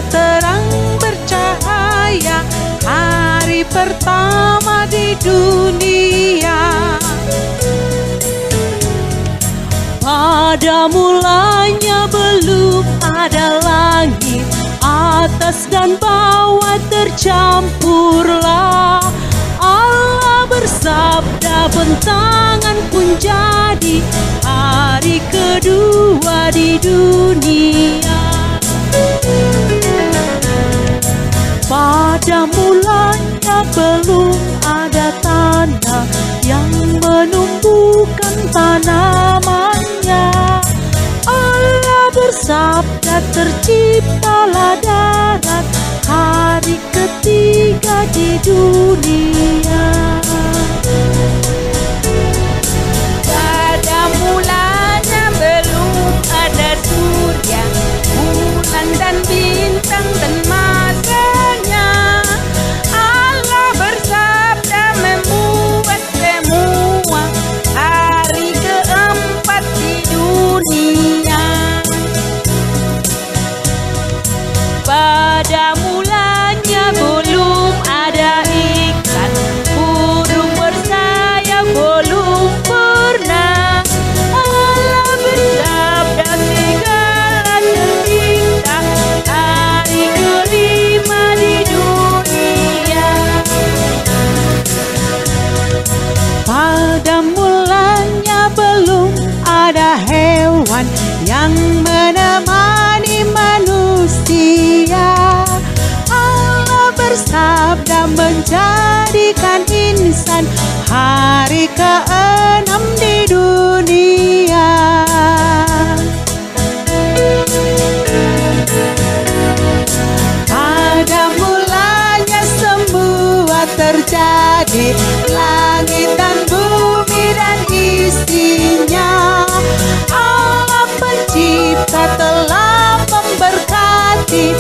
terang bercahaya, hari pertama di dunia. Pada mulanya belum ada langit, atas dan bawah tercampurlah. Allah bersabda, bentangan pun jadi, hari kedua di dunia. Pada mulanya belum ada tanah yang menumbuhkan tanamannya. Allah bersabda, terciptalah darat, hari ketiga di dunia. Pada mulanya belum ada surya, bulan dan bintang dan masanya. Allah bersabda membuat semua, hari keempat di dunia. Pada mulanya belum ada ikan, burung bersayap belum pernah. Allah bersabda, segala tercipta, hari kelima di dunia. Pada mulanya belum ada hewan yang menemani manusia. Allah bersabda, menjadikan insan, hari keenam di dunia. Pada mulanya semua terjadi, langit dan bumi dan isinya. Allah pencipta telah memberkati,